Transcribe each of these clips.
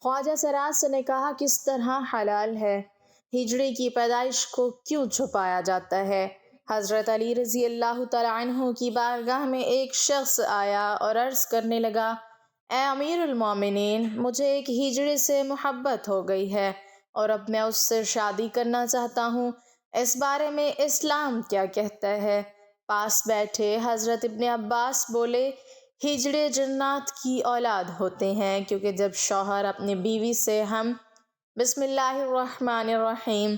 خواجہ سراج نے کہا کس طرح حلال ہے، ہجڑے کی پیدائش کو کیوں چھپایا جاتا ہے؟ حضرت علی رضی اللہ تعالیٰ عنہ کی بارگاہ میں ایک شخص آیا اور عرض کرنے لگا، اے امیر المومنین، مجھے ایک ہجڑے سے محبت ہو گئی ہے اور اب میں اس سے شادی کرنا چاہتا ہوں، اس بارے میں اسلام کیا کہتا ہے؟ پاس بیٹھے حضرت ابن عباس بولے، ہجڑے جنات کی اولاد ہوتے ہیں، کیونکہ جب شوہر اپنی بیوی سے ہم بسم اللہ الرحمن الرحیم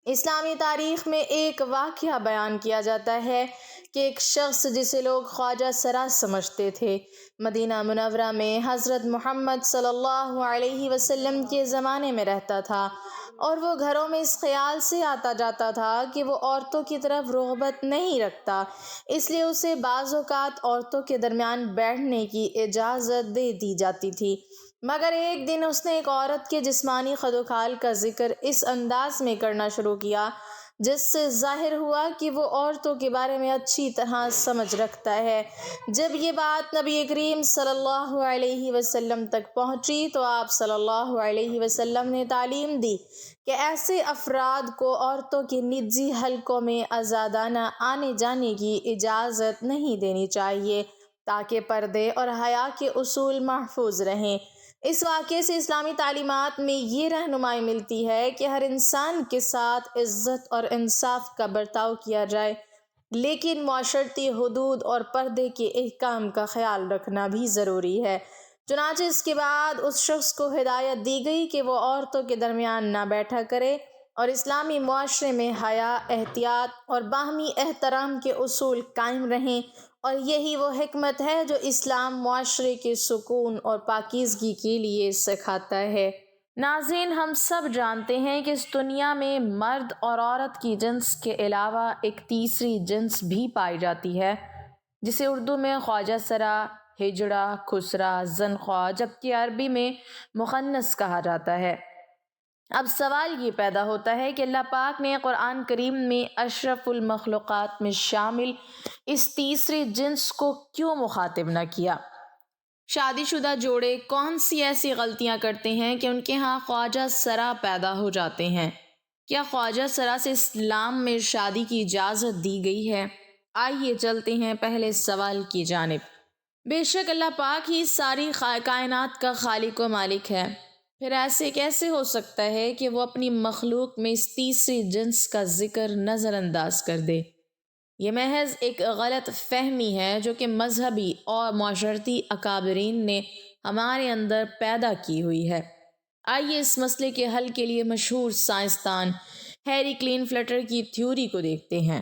اسلامی تاریخ میں ایک واقعہ بیان کیا جاتا ہے کہ ایک شخص جسے لوگ خواجہ سراج سمجھتے تھے، مدینہ منورہ میں حضرت محمد صلی اللہ علیہ وسلم کے زمانے میں رہتا تھا، اور وہ گھروں میں اس خیال سے آتا جاتا تھا کہ وہ عورتوں کی طرف رغبت نہیں رکھتا، اس لیے اسے بعض اوقات عورتوں کے درمیان بیٹھنے کی اجازت دے دی جاتی تھی۔ مگر ایک دن اس نے ایک عورت کے جسمانی خدوخال کا ذکر اس انداز میں کرنا شروع کیا جس سے ظاہر ہوا کہ وہ عورتوں کے بارے میں اچھی طرح سمجھ رکھتا ہے۔ جب یہ بات نبی کریم صلی اللہ علیہ وسلم تک پہنچی تو آپ صلی اللہ علیہ وسلم نے تعلیم دی کہ ایسے افراد کو عورتوں کے نجی حلقوں میں آزادانہ آنے جانے کی اجازت نہیں دینی چاہیے تاکہ پردے اور حیا کے اصول محفوظ رہیں۔ اس واقعے سے اسلامی تعلیمات میں یہ رہنمائی ملتی ہے کہ ہر انسان کے ساتھ عزت اور انصاف کا برتاؤ کیا جائے، لیکن معاشرتی حدود اور پردے کے احکام کا خیال رکھنا بھی ضروری ہے۔ چنانچہ اس کے بعد اس شخص کو ہدایت دی گئی کہ وہ عورتوں کے درمیان نہ بیٹھا کرے اور اسلامی معاشرے میں حیا، احتیاط اور باہمی احترام کے اصول قائم رہیں، اور یہی وہ حکمت ہے جو اسلام معاشرے کے سکون اور پاکیزگی کے لیے سکھاتا ہے۔ ناظرین، ہم سب جانتے ہیں کہ اس دنیا میں مرد اور عورت کی جنس کے علاوہ ایک تیسری جنس بھی پائی جاتی ہے جسے اردو میں خواجہ سرا، ہجڑا، خسرا، زنخواہ جبکہ عربی میں مخنث کہا جاتا ہے۔ اب سوال یہ پیدا ہوتا ہے کہ اللہ پاک نے قرآن کریم میں اشرف المخلوقات میں شامل اس تیسری جنس کو کیوں مخاطب نہ کیا؟ شادی شدہ جوڑے کون سی ایسی غلطیاں کرتے ہیں کہ ان کے ہاں خواجہ سرا پیدا ہو جاتے ہیں؟ کیا خواجہ سرا سے اسلام میں شادی کی اجازت دی گئی ہے؟ آئیے چلتے ہیں پہلے سوال کی جانب۔ بے شک اللہ پاک ہی ساری کائنات کا خالق و مالک ہے، پھر ایسے کیسے ہو سکتا ہے کہ وہ اپنی مخلوق میں اس تیسری جنس کا ذکر نظر انداز کر دے؟ یہ محض ایک غلط فہمی ہے جو کہ مذہبی اور معاشرتی اکابرین نے ہمارے اندر پیدا کی ہوئی ہے۔ آئیے اس مسئلے کے حل کے لیے مشہور سائنسدان ہیری کلین فلٹر کی تھیوری کو دیکھتے ہیں۔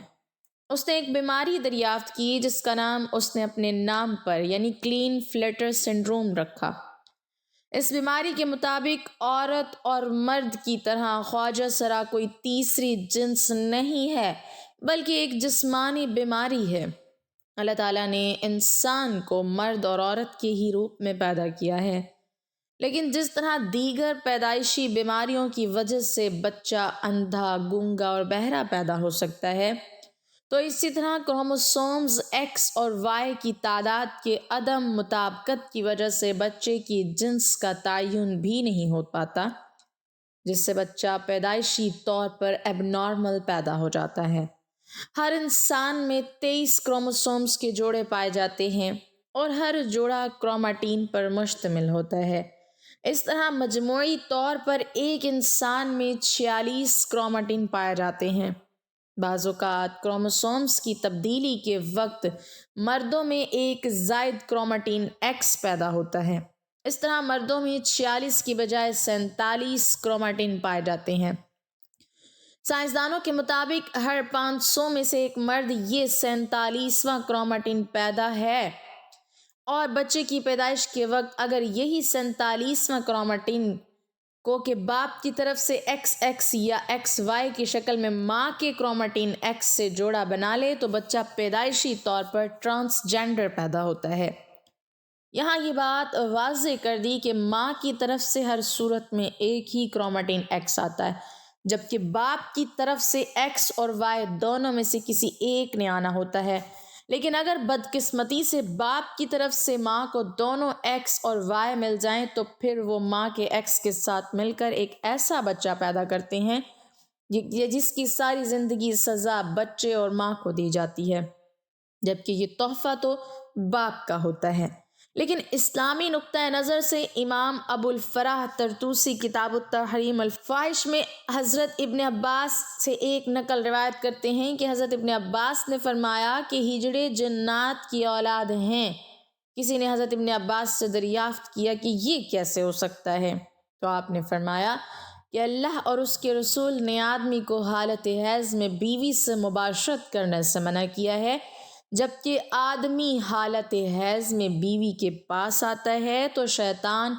اس نے ایک بیماری دریافت کی جس کا نام اس نے اپنے نام پر یعنی کلین فلٹر سنڈروم رکھا۔ اس بیماری کے مطابق عورت اور مرد کی طرح خواجہ سرا کوئی تیسری جنس نہیں ہے بلکہ ایک جسمانی بیماری ہے۔ اللہ تعالیٰ نے انسان کو مرد اور عورت کے ہی روپ میں پیدا کیا ہے، لیکن جس طرح دیگر پیدائشی بیماریوں کی وجہ سے بچہ اندھا، گونگا اور بہرا پیدا ہو سکتا ہے، تو اسی طرح کروموسومز ایکس اور وائی کی تعداد کے عدم مطابقت کی وجہ سے بچے کی جنس کا تعین بھی نہیں ہو پاتا، جس سے بچہ پیدائشی طور پر ایب نارمل پیدا ہو جاتا ہے۔ ہر انسان میں 23 کروموسومز کے جوڑے پائے جاتے ہیں اور ہر جوڑا کروماٹین پر مشتمل ہوتا ہے۔ اس طرح مجموعی طور پر ایک انسان میں 46 کروماٹین پائے جاتے ہیں۔ بعض اوقات کروموسومز کی تبدیلی کے وقت مردوں میں ایک زائد کروماٹین ایکس پیدا ہوتا ہے۔ اس طرح مردوں میں 46 کی بجائے 47 کروماٹین پائے جاتے ہیں۔ سائنسدانوں کے مطابق ہر 500 میں سے ایک مرد یہ 47واں کروماٹین پیدا ہے، اور بچے کی پیدائش کے وقت اگر یہی 47واں کروماٹین کو کہ باپ کی طرف سے ایکس ایکس یا ایکس وائی کی شکل میں ماں کے کروماٹین ایکس سے جوڑا بنا لے تو بچہ پیدائشی طور پر ٹرانس جینڈر پیدا ہوتا ہے۔ یہاں یہ بات واضح کر دی کہ ماں کی طرف سے ہر صورت میں ایک ہی کروماٹین ایکس آتا ہے، جبکہ باپ کی طرف سے ایکس اور وائی دونوں میں سے کسی ایک نے آنا ہوتا ہے۔ لیکن اگر بدقسمتی سے باپ کی طرف سے ماں کو دونوں ایکس اور وائی مل جائیں تو پھر وہ ماں کے ایکس کے ساتھ مل کر ایک ایسا بچہ پیدا کرتے ہیں جس کی ساری زندگی سزا بچے اور ماں کو دی جاتی ہے، جبکہ یہ تحفہ تو باپ کا ہوتا ہے۔ لیکن اسلامی نقطہ نظر سے امام ابو الفرح طرطوسی کتاب التحریم الفاحش میں حضرت ابن عباس سے ایک نقل روایت کرتے ہیں کہ حضرت ابن عباس نے فرمایا کہ ہجڑے جنات کی اولاد ہیں۔ کسی نے حضرت ابن عباس سے دریافت کیا کہ یہ کیسے ہو سکتا ہے؟ تو آپ نے فرمایا کہ اللہ اور اس کے رسول نے آدمی کو حالت حیض میں بیوی سے مباشرت کرنے سے منع کیا ہے، جبکہ آدمی حالت حیض میں بیوی کے پاس آتا ہے تو شیطان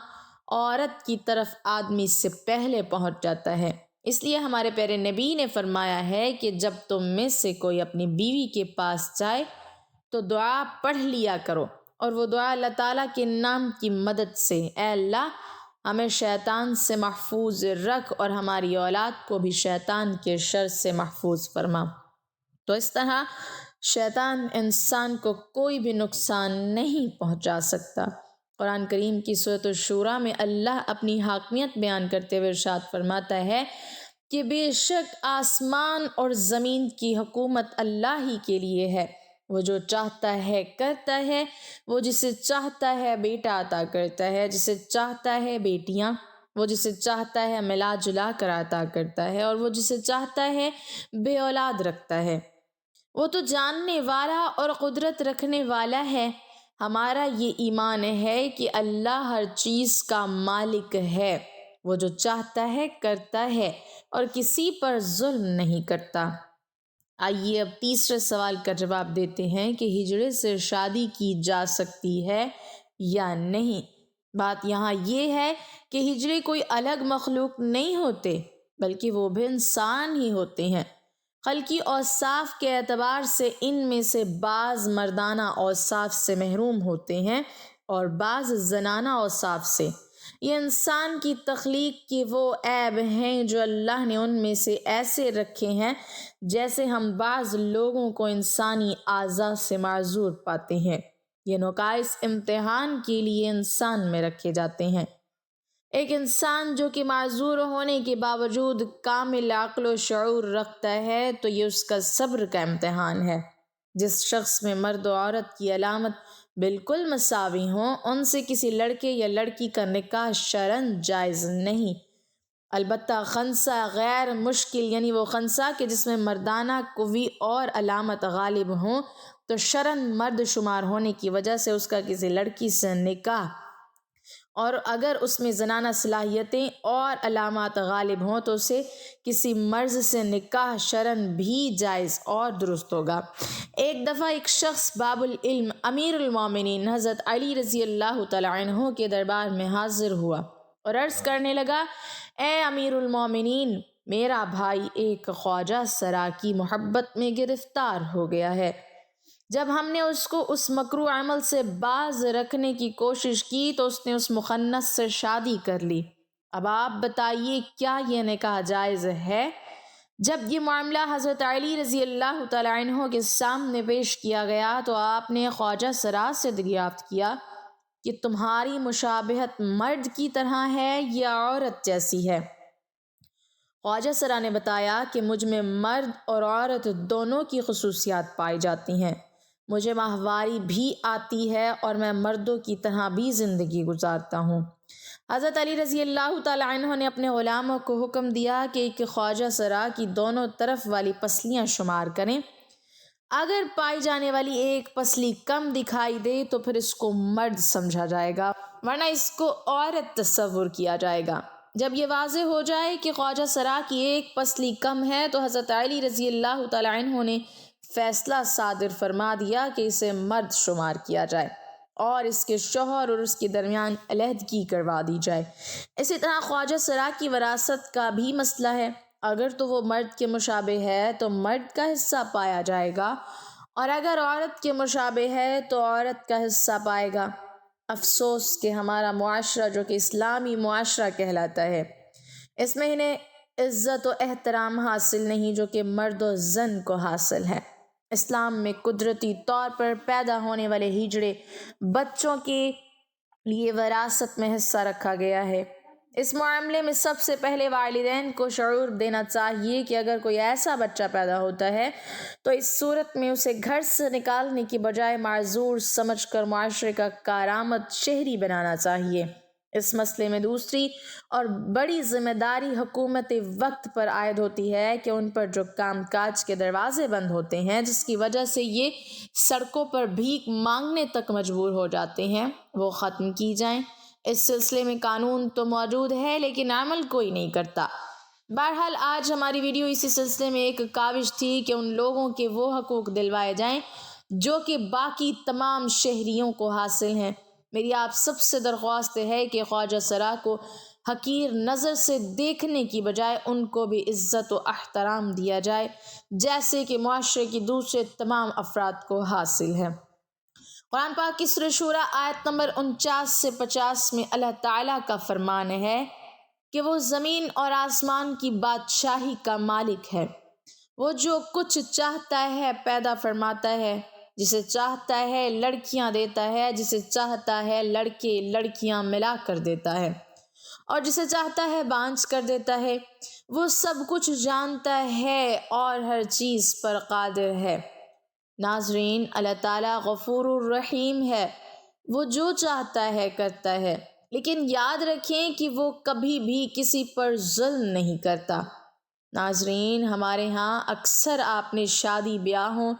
عورت کی طرف آدمی سے پہلے پہنچ جاتا ہے۔ اس لیے ہمارے پیارے نبی نے فرمایا ہے کہ جب تم میں سے کوئی اپنی بیوی کے پاس جائے تو دعا پڑھ لیا کرو، اور وہ دعا اللہ تعالیٰ کے نام کی مدد سے، اے اللہ ہمیں شیطان سے محفوظ رکھ اور ہماری اولاد کو بھی شیطان کے شر سے محفوظ فرما۔ تو اس طرح شیطان انسان کو کوئی بھی نقصان نہیں پہنچا سکتا۔ قرآن کریم کی سورۃ الشورى میں اللہ اپنی حاکمیت بیان کرتے ہوئے ارشاد فرماتا ہے کہ بے شک آسمان اور زمین کی حکومت اللہ ہی کے لیے ہے، وہ جو چاہتا ہے کرتا ہے، وہ جسے چاہتا ہے بیٹا عطا کرتا ہے، جسے چاہتا ہے بیٹیاں، وہ جسے چاہتا ہے ملا جلا کر عطا کرتا ہے، اور وہ جسے چاہتا ہے بے اولاد رکھتا ہے۔ وہ تو جاننے والا اور قدرت رکھنے والا ہے۔ ہمارا یہ ایمان ہے کہ اللہ ہر چیز کا مالک ہے، وہ جو چاہتا ہے کرتا ہے اور کسی پر ظلم نہیں کرتا۔ آئیے اب تیسرے سوال کا جواب دیتے ہیں کہ ہجڑے سے شادی کی جا سکتی ہے یا نہیں۔ بات یہاں یہ ہے کہ ہجڑے کوئی الگ مخلوق نہیں ہوتے، بلکہ وہ بھی انسان ہی ہوتے ہیں۔ خلقی اوصاف کے اعتبار سے ان میں سے بعض مردانہ اوصاف سے محروم ہوتے ہیں اور بعض زنانہ اوصاف سے۔ یہ انسان کی تخلیق کے وہ عیب ہیں جو اللہ نے ان میں سے ایسے رکھے ہیں جیسے ہم بعض لوگوں کو انسانی اعضاء سے معذور پاتے ہیں۔ یہ نقائص امتحان کے لیے انسان میں رکھے جاتے ہیں۔ ایک انسان جو کہ معذور ہونے کے باوجود کامل عقل و شعور رکھتا ہے تو یہ اس کا صبر کا امتحان ہے۔ جس شخص میں مرد و عورت کی علامت بالکل مساوی ہوں، ان سے کسی لڑکے یا لڑکی کا نکاح شرعاً جائز نہیں۔ البتہ خنثی غیر مشکل، یعنی وہ خنثی کہ جس میں مردانہ قوی اور علامت غالب ہوں، تو شرعاً مرد شمار ہونے کی وجہ سے اس کا کسی لڑکی سے نکاح، اور اگر اس میں زنانہ صلاحیتیں اور علامات غالب ہوں تو اسے کسی مرد سے نکاح شرعاً بھی جائز اور درست ہوگا۔ ایک دفعہ ایک شخص باب العلم امیر المومنین حضرت علی رضی اللہ تعالیٰ عنہ کے دربار میں حاضر ہوا اور عرض کرنے لگا، اے امیر المومنین، میرا بھائی ایک خواجہ سرا کی محبت میں گرفتار ہو گیا ہے۔ جب ہم نے اس کو اس مکروہ عمل سے باز رکھنے کی کوشش کی تو اس نے اس مخنث سے شادی کر لی۔ اب آپ بتائیے کیا یہ نکاح جائز ہے؟ جب یہ معاملہ حضرت علی رضی اللہ تعالیٰ عنہ کے سامنے پیش کیا گیا تو آپ نے خواجہ سرا سے دریافت کیا کہ تمہاری مشابہت مرد کی طرح ہے یا عورت جیسی ہے؟ خواجہ سرا نے بتایا کہ مجھ میں مرد اور عورت دونوں کی خصوصیات پائی جاتی ہیں، مجھے ماہواری بھی آتی ہے اور میں مردوں کی طرح بھی زندگی گزارتا ہوں۔ حضرت علی رضی اللہ تعالیٰ عنہ نے اپنے غلاموں کو حکم دیا کہ خواجہ سرا کی دونوں طرف والی پسلیاں شمار کریں، اگر پائی جانے والی ایک پسلی کم دکھائی دے تو پھر اس کو مرد سمجھا جائے گا، ورنہ اس کو عورت تصور کیا جائے گا۔ جب یہ واضح ہو جائے کہ خواجہ سرا کی ایک پسلی کم ہے تو حضرت علی رضی اللہ تعالیٰ عنہ نے فیصلہ صادر فرما دیا کہ اسے مرد شمار کیا جائے اور اس کے شوہر اور اس کے درمیان علیحدگی کروا دی جائے۔ اسی طرح خواجہ سرا کی وراثت کا بھی مسئلہ ہے، اگر تو وہ مرد کے مشابہ ہے تو مرد کا حصہ پایا جائے گا، اور اگر عورت کے مشابہ ہے تو عورت کا حصہ پائے گا۔ افسوس کہ ہمارا معاشرہ جو کہ اسلامی معاشرہ کہلاتا ہے، اس میں انہیں عزت و احترام حاصل نہیں جو کہ مرد و زن کو حاصل ہے۔ اسلام میں قدرتی طور پر پیدا ہونے والے ہجڑے بچوں کے لیے وراثت میں حصہ رکھا گیا ہے۔ اس معاملے میں سب سے پہلے والدین کو شعور دینا چاہیے کہ اگر کوئی ایسا بچہ پیدا ہوتا ہے تو اس صورت میں اسے گھر سے نکالنے کی بجائے معذور سمجھ کر معاشرے کا کارآمد شہری بنانا چاہیے۔ اس مسئلے میں دوسری اور بڑی ذمہ داری حکومت وقت پر عائد ہوتی ہے کہ ان پر جو کام کاج کے دروازے بند ہوتے ہیں جس کی وجہ سے یہ سڑکوں پر بھیک مانگنے تک مجبور ہو جاتے ہیں وہ ختم کی جائیں۔ اس سلسلے میں قانون تو موجود ہے لیکن عمل کوئی نہیں کرتا۔ بہرحال آج ہماری ویڈیو اسی سلسلے میں ایک کاوش تھی کہ ان لوگوں کے وہ حقوق دلوائے جائیں جو کہ باقی تمام شہریوں کو حاصل ہیں۔ میری آپ سب سے درخواست ہے کہ خواجہ سرا کو حقیر نظر سے دیکھنے کی بجائے ان کو بھی عزت و احترام دیا جائے جیسے کہ معاشرے کی دوسرے تمام افراد کو حاصل ہے۔ قرآن پاک کی سورہ شورى آیت نمبر 49 سے 50 میں اللہ تعالیٰ کا فرمان ہے کہ وہ زمین اور آسمان کی بادشاہی کا مالک ہے۔ وہ جو کچھ چاہتا ہے پیدا فرماتا ہے، جسے چاہتا ہے لڑکیاں دیتا ہے، جسے چاہتا ہے لڑکے لڑکیاں ملا کر دیتا ہے، اور جسے چاہتا ہے بانجھ کر دیتا ہے۔ وہ سب کچھ جانتا ہے اور ہر چیز پر قادر ہے۔ ناظرین، اللہ تعالیٰ غفور الرحیم ہے، وہ جو چاہتا ہے کرتا ہے، لیکن یاد رکھیں کہ وہ کبھی بھی کسی پر ظلم نہیں کرتا۔ ناظرین، ہمارے ہاں اکثر آپ نے شادی بیاہوں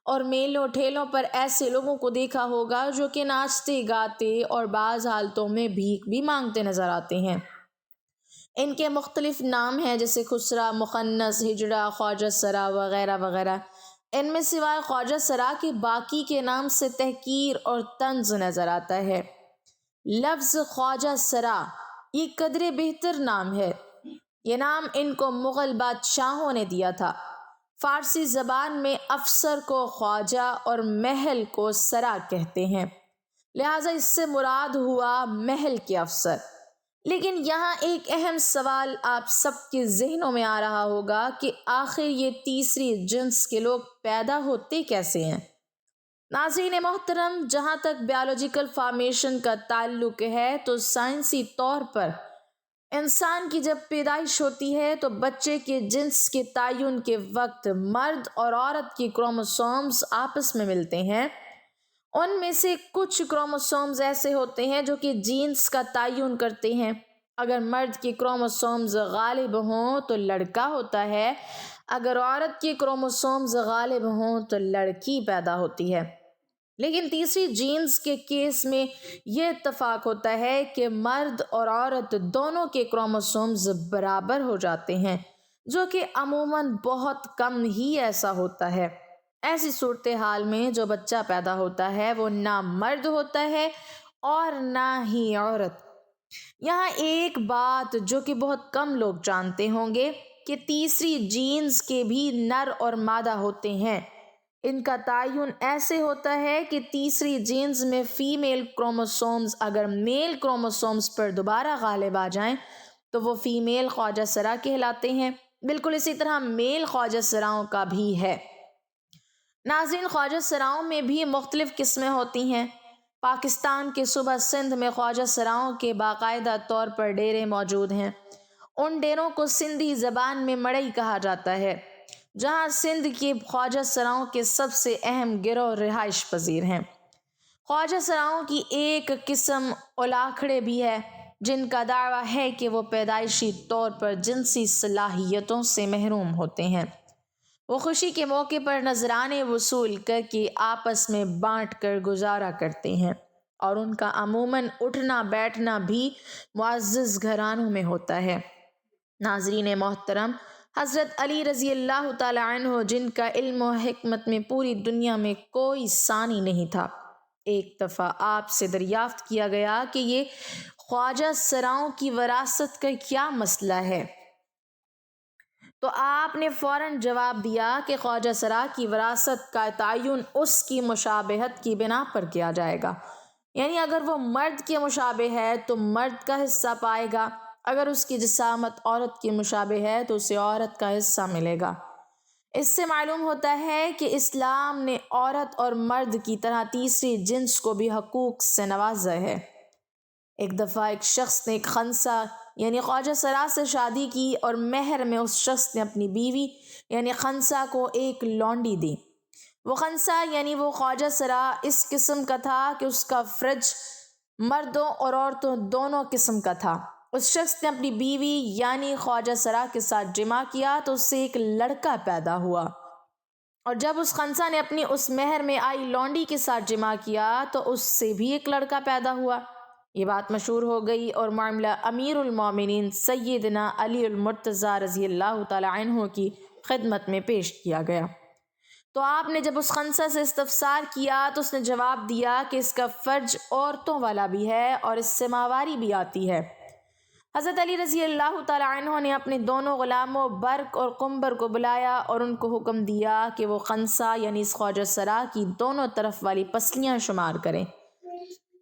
اور میلوں ٹھیلوں پر ایسے لوگوں کو دیکھا ہوگا جو کہ ناچتے گاتے اور بعض حالتوں میں بھیک بھی مانگتے نظر آتے ہیں۔ ان کے مختلف نام ہیں جیسے خسرا، مخنث، ہجڑا، خواجہ سرا وغیرہ وغیرہ۔ ان میں سوائے خواجہ سرا کے باقی کے نام سے تحقیر اور طنز نظر آتا ہے۔ لفظ خواجہ سرا یہ قدرے بہتر نام ہے۔ یہ نام ان کو مغل بادشاہوں نے دیا تھا۔ فارسی زبان میں افسر کو خواجہ اور محل کو سرا کہتے ہیں، لہٰذا اس سے مراد ہوا محل کے افسر۔ لیکن یہاں ایک اہم سوال آپ سب کے ذہنوں میں آ رہا ہوگا کہ آخر یہ تیسری جنس کے لوگ پیدا ہوتے کیسے ہیں؟ ناظرین محترم، جہاں تک بیولوجیکل فارمیشن کا تعلق ہے تو سائنسی طور پر انسان کی جب پیدائش ہوتی ہے تو بچے کے جنس کے تعین کے وقت مرد اور عورت کی کروموسومز آپس میں ملتے ہیں۔ ان میں سے کچھ کروموسومز ایسے ہوتے ہیں جو کہ جینز کا تعین کرتے ہیں۔ اگر مرد کی کروموسومز غالب ہوں تو لڑکا ہوتا ہے، اگر عورت کی کروموسومز غالب ہوں تو لڑکی پیدا ہوتی ہے۔ لیکن تیسری جینز کے کیس میں یہ اتفاق ہوتا ہے کہ مرد اور عورت دونوں کے کروموسومز برابر ہو جاتے ہیں، جو کہ عموماً بہت کم ہی ایسا ہوتا ہے۔ ایسی صورتحال میں جو بچہ پیدا ہوتا ہے وہ نہ مرد ہوتا ہے اور نہ ہی عورت۔ یہاں ایک بات جو کہ بہت کم لوگ جانتے ہوں گے کہ تیسری جینز کے بھی نر اور مادہ ہوتے ہیں۔ ان کا تعین ایسے ہوتا ہے کہ تیسری جینز میں فیمیل کروموسومز اگر میل کروموسومز پر دوبارہ غالب آ جائیں تو وہ فیمیل خواجہ سرا کہلاتے ہیں۔ بالکل اسی طرح میل خواجہ سراؤں کا بھی ہے۔ ناظرین، خواجہ سراؤں میں بھی مختلف قسمیں ہوتی ہیں۔ پاکستان کے صوبہ سندھ میں خواجہ سراؤں کے باقاعدہ طور پر ڈیرے موجود ہیں۔ ان ڈیروں کو سندھی زبان میں مڑئی کہا جاتا ہے، جہاں سندھ کے خواجہ سراؤں کے سب سے اہم گروہ رہائش پذیر ہیں۔ خواجہ سراؤں کی ایک قسم اولاکھڑے بھی ہے جن کا دعویٰ ہے کہ وہ پیدائشی طور پر جنسی صلاحیتوں سے محروم ہوتے ہیں۔ وہ خوشی کے موقع پر نذرانے وصول کر کے آپس میں بانٹ کر گزارا کرتے ہیں، اور ان کا عموماً اٹھنا بیٹھنا بھی معزز گھرانوں میں ہوتا ہے۔ ناظرین محترم، حضرت علی رضی اللہ تعالی عنہ جن کا علم و حکمت میں پوری دنیا میں کوئی ثانی نہیں تھا، ایک دفعہ آپ سے دریافت کیا گیا کہ یہ خواجہ سراؤں کی وراثت کا کیا مسئلہ ہے، تو آپ نے فوراً جواب دیا کہ خواجہ سرا کی وراثت کا تعین اس کی مشابہت کی بنا پر کیا جائے گا، یعنی اگر وہ مرد کے مشابہ ہے تو مرد کا حصہ پائے گا، اگر اس کی جسامت عورت کی مشابہ ہے تو اسے عورت کا حصہ ملے گا۔ اس سے معلوم ہوتا ہے کہ اسلام نے عورت اور مرد کی طرح تیسری جنس کو بھی حقوق سے نوازا ہے۔ ایک دفعہ ایک شخص نے ایک خنسا یعنی خواجہ سرا سے شادی کی اور مہر میں اس شخص نے اپنی بیوی یعنی خنسا کو ایک لونڈی دی۔ وہ خنسا یعنی وہ خواجہ سرا اس قسم کا تھا کہ اس کا فرج مردوں اور عورتوں دونوں قسم کا تھا۔ اس شخص نے اپنی بیوی یعنی خواجہ سرا کے ساتھ جمع کیا تو اس سے ایک لڑکا پیدا ہوا، اور جب اس خنسا نے اپنی اس مہر میں آئی لونڈی کے ساتھ جمع کیا تو اس سے بھی ایک لڑکا پیدا ہوا۔ یہ بات مشہور ہو گئی اور معاملہ امیر المومنین سیدنا علی المرتضیٰ رضی اللہ تعالی عنہ کی خدمت میں پیش کیا گیا۔ تو آپ نے جب اس خنسا سے استفسار کیا تو اس نے جواب دیا کہ اس کا فرج عورتوں والا بھی ہے اور اس سے ماہواری بھی آتی ہے۔ حضرت علی رضی اللہ تعالی عنہ نے اپنے دونوں غلاموں برق اور قمبر کو بلایا اور ان کو حکم دیا کہ وہ خنسا یعنی اس خواجہ سرا کی دونوں طرف والی پسلیاں شمار کریں۔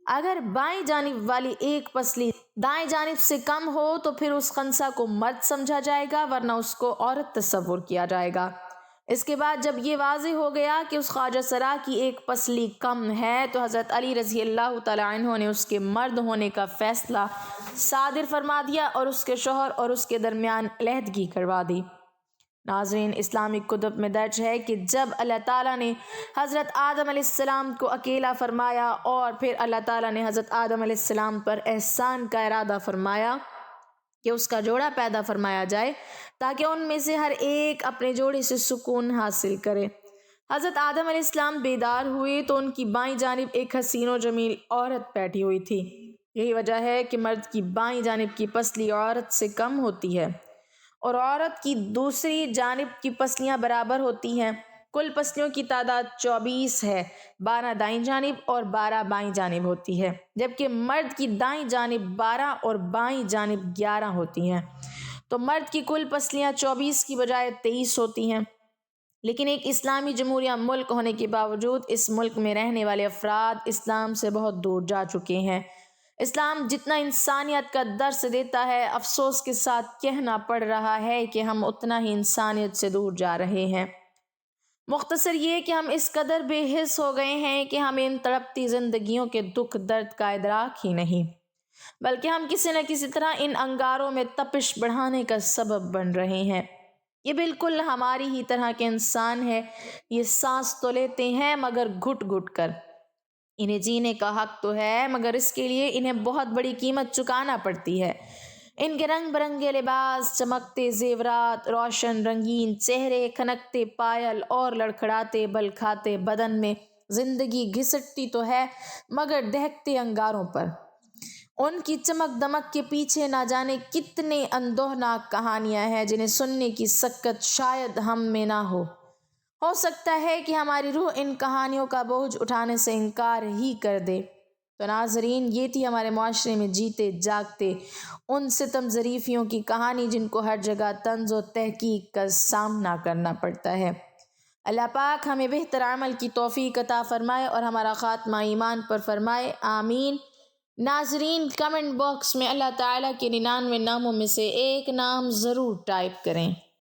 اگر بائیں جانب والی ایک پسلی دائیں جانب سے کم ہو تو پھر اس خنسا کو مرد سمجھا جائے گا، ورنہ اس کو عورت تصور کیا جائے گا۔ اس کے بعد جب یہ واضح ہو گیا کہ اس خواجہ سرا کی ایک پسلی کم ہے تو حضرت علی رضی اللہ تعالی عنہ نے اس کے مرد ہونے کا فیصلہ صادر فرما دیا اور اس کے شوہر اور اس کے درمیان علیحدگی کروا دی۔ ناظرین، اسلامی کتب میں درج ہے کہ جب اللہ تعالیٰ نے حضرت آدم علیہ السلام کو اکیلا فرمایا اور پھر اللہ تعالیٰ نے حضرت آدم علیہ السلام پر احسان کا ارادہ فرمایا کہ اس کا جوڑا پیدا فرمایا جائے تاکہ ان میں سے ہر ایک اپنے جوڑے سے سکون حاصل کرے، حضرت آدم علیہ السلام بیدار ہوئے تو ان کی بائیں جانب ایک حسین و جمیل عورت بیٹھی ہوئی تھی۔ یہی وجہ ہے کہ مرد کی بائیں جانب کی پسلی عورت سے کم ہوتی ہے اور عورت کی دوسری جانب کی پسلیاں برابر ہوتی ہیں۔ کل پسلیوں کی تعداد 24 ہے، 12 دائیں جانب اور 12 بائیں جانب ہوتی ہے، جبکہ مرد کی دائیں جانب 12 اور بائیں جانب 11 ہوتی ہیں۔ تو مرد کی کل پسلیاں 24 کی بجائے 23 ہوتی ہیں۔ لیکن ایک اسلامی جمہوریہ ملک ہونے کے باوجود اس ملک میں رہنے والے افراد اسلام سے بہت دور جا چکے ہیں۔ اسلام جتنا انسانیت کا درس دیتا ہے، افسوس کے ساتھ کہنا پڑ رہا ہے کہ ہم اتنا ہی انسانیت سے دور جا رہے ہیں۔ مختصر یہ کہ ہم اس قدر بے حس ہو گئے ہیں کہ ہمیں ان تڑپتی زندگیوں کے دکھ درد کا ادراک ہی نہیں، بلکہ ہم کسی نہ کسی طرح ان انگاروں میں تپش بڑھانے کا سبب بن رہے ہیں۔ یہ بالکل ہماری ہی طرح کے انسان ہیں، یہ سانس تو لیتے ہیں مگر گھٹ گھٹ کر۔ انہیں جینے کا حق تو ہے مگر اس کے لیے انہیں بہت بڑی قیمت چکانا پڑتی ہے۔ ان کے رنگ برنگے لباس، چمکتے زیورات، روشن رنگین چہرے، کھنکتے پائل اور لڑکھڑاتے بل کھاتے بدن میں زندگی گھسٹتی تو ہے مگر دہکتے انگاروں پر۔ ان کی چمک دمک کے پیچھے نہ جانے کتنے اندوہناک کہانیاں ہیں جنہیں سننے کی سکت شاید ہم میں نہ ہو سکتا ہے کہ ہماری روح ان کہانیوں کا بوجھ اٹھانے سے انکار ہی کر دے۔ تو ناظرین، یہ تھی ہمارے معاشرے میں جیتے جاگتے ان ستم ظریفیوں کی کہانی جن کو ہر جگہ طنز و تحقیق کا سامنا کرنا پڑتا ہے۔ اللہ پاک ہمیں بہتر عمل کی توفیق عطا فرمائے اور ہمارا خاتمہ ایمان پر فرمائے، آمین۔ ناظرین، کمنٹ باکس میں اللہ تعالیٰ کے 99 ناموں میں سے ایک نام ضرور ٹائپ کریں۔